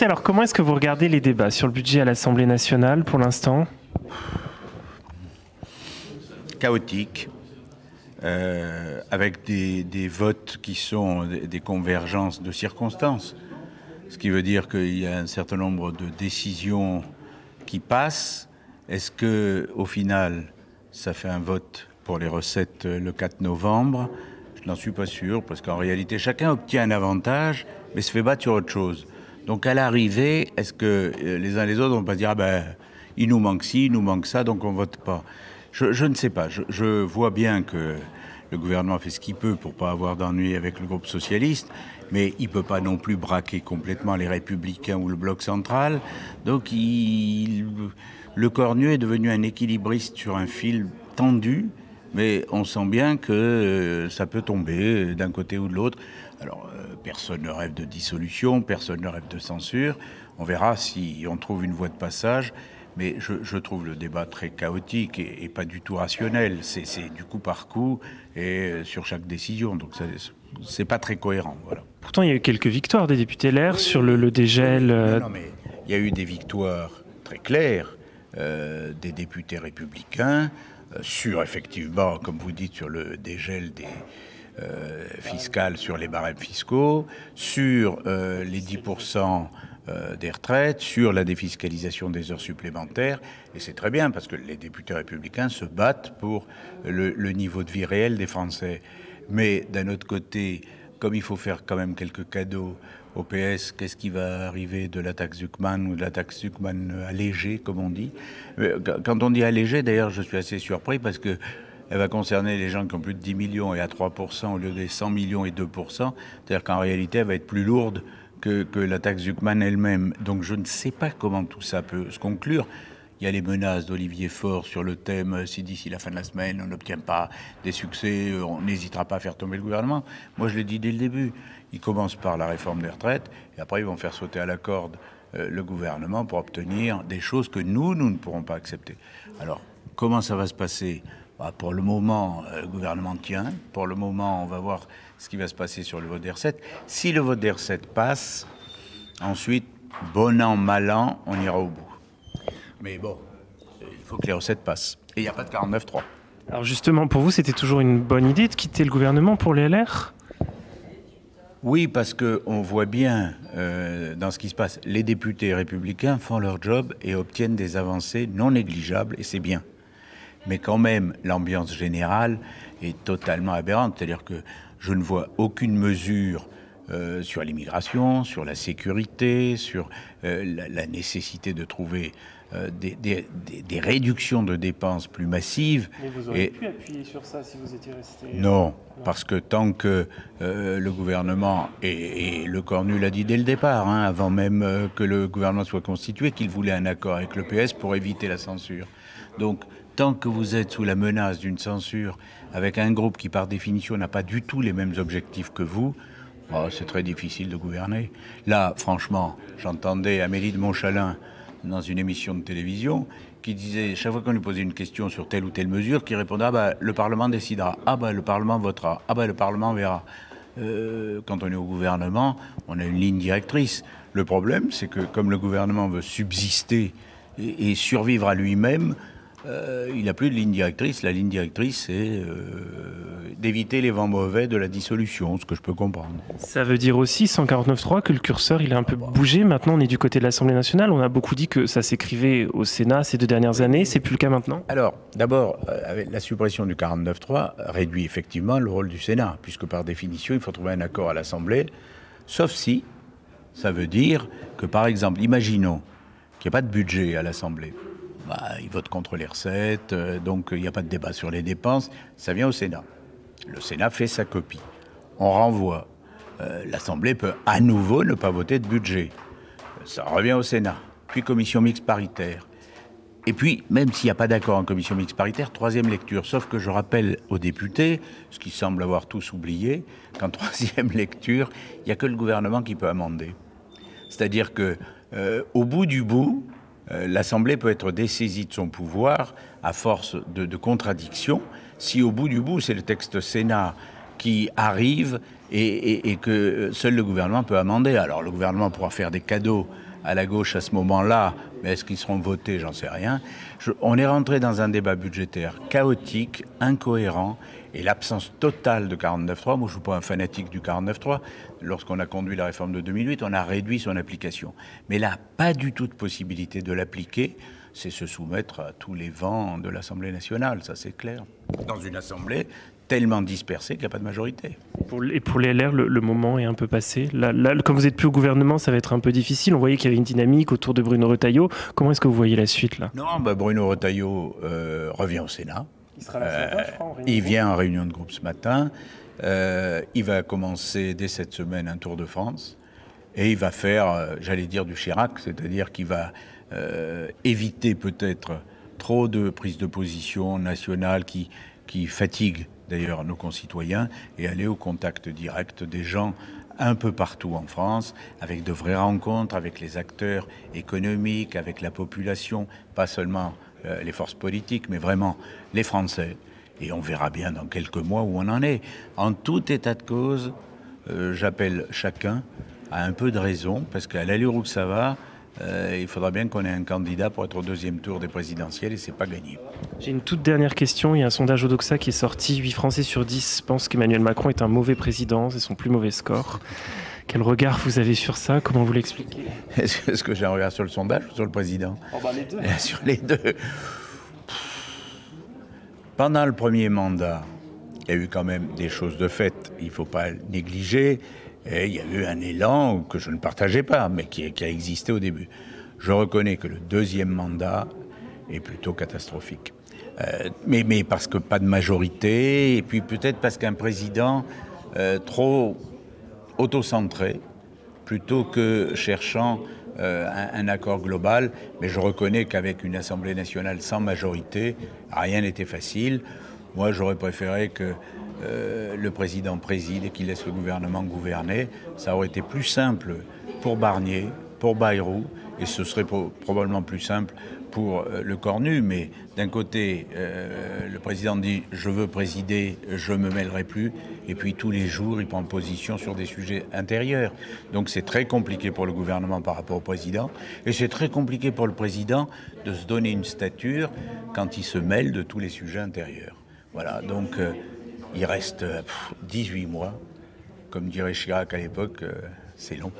Alors, comment est-ce que vous regardez les débats sur le budget à l'Assemblée nationale pour l'instant? Chaotique, avec des votes qui sont des convergences de circonstances. Ce qui veut dire qu'il y a un certain nombre de décisions qui passent. Est-ce que, au final, ça fait un vote pour les recettes le 4 novembre? Je n'en suis pas sûr, parce qu'en réalité, chacun obtient un avantage, mais se fait battre sur autre chose. Donc, à l'arrivée, est-ce que les uns les autres vont pas se dire, ah ben, il nous manque ci, il nous manque ça, donc on vote pas? Je ne sais pas. Je vois bien que le gouvernement fait ce qu'il peut pour pas avoir d'ennui avec le groupe socialiste, mais il peut pas non plus braquer complètement les Républicains ou le Bloc central. Donc, le Cornu est devenu un équilibriste sur un fil tendu, mais on sent bien que ça peut tomber d'un côté ou de l'autre. Alors, personne ne rêve de dissolution, personne ne rêve de censure. On verra si on trouve une voie de passage. Mais je trouve le débat très chaotique et pas du tout rationnel. C'est du coup par coup et sur chaque décision. Donc c'est pas très cohérent. Voilà. Pourtant, il y a eu quelques victoires des députés LR sur le dégel. Non, mais il y a eu des victoires très claires des députés républicains sur, effectivement, comme vous dites, sur le dégel des fiscales sur les barèmes fiscaux, sur les 10% des retraites, sur la défiscalisation des heures supplémentaires. Et c'est très bien parce que les députés républicains se battent pour le niveau de vie réel des Français. Mais d'un autre côté, comme il faut faire quand même quelques cadeaux au PS, qu'est-ce qui va arriver de la taxe Zuckman ou de la taxe Zuckman allégée, comme on dit? Quand on dit allégée, d'ailleurs, je suis assez surpris parce que elle va concerner les gens qui ont plus de 10 millions et à 3% au lieu des 100 millions et 2%. C'est-à-dire qu'en réalité, elle va être plus lourde que la taxe Zuckman elle-même. Donc je ne sais pas comment tout ça peut se conclure. Il y a les menaces d'Olivier Faure sur le thème si d'ici la fin de la semaine on n'obtient pas des succès, on n'hésitera pas à faire tomber le gouvernement. Moi je l'ai dit dès le début, ils commencent par la réforme des retraites et après ils vont faire sauter à la corde le gouvernement pour obtenir des choses que nous ne pourrons pas accepter. Alors comment ça va se passer? Pour le moment, le gouvernement tient. Pour le moment, on va voir ce qui va se passer sur le vote des recettes. Si le vote des recettes passe, ensuite, bon an, mal an, on ira au bout. Mais bon, il faut que les recettes passent. Et il n'y a pas de 49-3. Alors justement, pour vous, c'était toujours une bonne idée de quitter le gouvernement pour les LR? Oui, parce qu'on voit bien dans ce qui se passe, les députés républicains font leur job et obtiennent des avancées non négligeables, et c'est bien. Mais quand même, l'ambiance générale est totalement aberrante. C'est-à-dire que je ne vois aucune mesure sur l'immigration, sur la sécurité, sur la nécessité de trouver des réductions de dépenses plus massives. Mais vous auriez pu appuyer sur ça si vous étiez resté... Non, parce que tant que le gouvernement, et le Cornu l'a dit dès le départ, hein, avant même que le gouvernement soit constitué, qu'il voulait un accord avec le PS pour éviter la censure. Donc, tant que vous êtes sous la menace d'une censure avec un groupe qui, par définition, n'a pas du tout les mêmes objectifs que vous, c'est très difficile de gouverner. Là, franchement, j'entendais Amélie de Montchalin dans une émission de télévision qui disait, chaque fois qu'on lui posait une question sur telle ou telle mesure, qui répondait « Ah ben, le Parlement décidera. Ah ben, le Parlement votera. Ah ben, le Parlement verra. » Quand on est au gouvernement, on a une ligne directrice. Le problème, c'est que comme le gouvernement veut subsister et survivre à lui-même, il n'a plus de ligne directrice. La ligne directrice, c'est d'éviter les vents mauvais de la dissolution, ce que je peux comprendre. Ça veut dire aussi, 149.3, que le curseur il a un peu bougé. Maintenant, on est du côté de l'Assemblée nationale. On a beaucoup dit que ça s'écrivait au Sénat ces 2 dernières années. C'est plus le cas maintenant? Alors, d'abord, avec la suppression du 49.3 réduit effectivement le rôle du Sénat, puisque par définition, il faut trouver un accord à l'Assemblée, sauf si ça veut dire que, par exemple, imaginons qu'il n'y a pas de budget à l'Assemblée. Ils votent contre les recettes, donc il n'y a pas de débat sur les dépenses, ça vient au Sénat. Le Sénat fait sa copie. On renvoie. L'Assemblée peut à nouveau ne pas voter de budget. Ça revient au Sénat. Puis commission mixte paritaire. Et puis, même s'il n'y a pas d'accord en commission mixte paritaire, 3e lecture. Sauf que je rappelle aux députés, ce qu'ils semblent avoir tous oublié, qu'en 3e lecture, il n'y a que le gouvernement qui peut amender. C'est-à-dire que, au bout du bout, l'Assemblée peut être dessaisie de son pouvoir à force de contradictions si au bout du bout c'est le texte Sénat qui arrive et que seul le gouvernement peut amender. Alors le gouvernement pourra faire des cadeaux à la gauche à ce moment-là, mais est-ce qu'ils seront votés, j'en sais rien. On est rentré dans un débat budgétaire chaotique, incohérent, et l'absence totale de 49.3, moi je ne suis pas un fanatique du 49.3, lorsqu'on a conduit la réforme de 2008, on a réduit son application. Mais là, pas du tout de possibilité de l'appliquer, c'est se soumettre à tous les vents de l'Assemblée nationale, ça c'est clair. Dans une Assemblée tellement dispersée qu'il n'y a pas de majorité. Et pour les LR, le moment est un peu passé. Là, comme vous n'êtes plus au gouvernement, ça va être un peu difficile. On voyait qu'il y avait une dynamique autour de Bruno Retailleau. Comment est-ce que vous voyez la suite là? Non, Bruno Retailleau revient au Sénat. Il sera là ce matin, je crois. Il vient en réunion de groupe ce matin. Il va commencer dès cette semaine un Tour de France. Et il va faire, j'allais dire, du Chirac, c'est-à-dire qu'il va éviter peut-être trop de prises de position nationales qui fatiguent d'ailleurs nos concitoyens et aller au contact direct des gens un peu partout en France, avec de vraies rencontres avec les acteurs économiques, avec la population, pas seulement les forces politiques, mais vraiment les Français. Et on verra bien dans quelques mois où on en est. En tout état de cause, j'appelle chacun à un peu de raison, parce qu'à l'allure où ça va, il faudra bien qu'on ait un candidat pour être au deuxième tour des présidentielles et c'est pas gagné. J'ai une toute dernière question. Il y a un sondage Odoxa qui est sorti. 8 Français sur 10 pensent qu'Emmanuel Macron est un mauvais président. C'est son plus mauvais score. Quel regard vous avez sur ça? Comment vous l'expliquez? Est-ce que j'ai un regard sur le sondage ou sur le président? Les deux. Sur les deux. Pendant le premier mandat, il y a eu quand même des choses de fait. Il ne faut pas le négliger. Et il y a eu un élan que je ne partageais pas, mais qui a existé au début. Je reconnais que le deuxième mandat est plutôt catastrophique. Mais parce que pas de majorité, et puis peut-être parce qu'un président trop autocentré, plutôt que cherchant un accord global. Mais je reconnais qu'avec une Assemblée nationale sans majorité, rien n'était facile. Moi, j'aurais préféré que le président préside et qu'il laisse le gouvernement gouverner. Ça aurait été plus simple pour Barnier, pour Bayrou, et ce serait probablement plus simple pour le Cornu. Mais d'un côté, le président dit « je veux présider, je ne me mêlerai plus », et puis tous les jours, il prend position sur des sujets intérieurs. Donc c'est très compliqué pour le gouvernement par rapport au président, et c'est très compliqué pour le président de se donner une stature quand il se mêle de tous les sujets intérieurs. Voilà, donc il reste 18 mois. Comme dirait Chirac à l'époque, c'est long.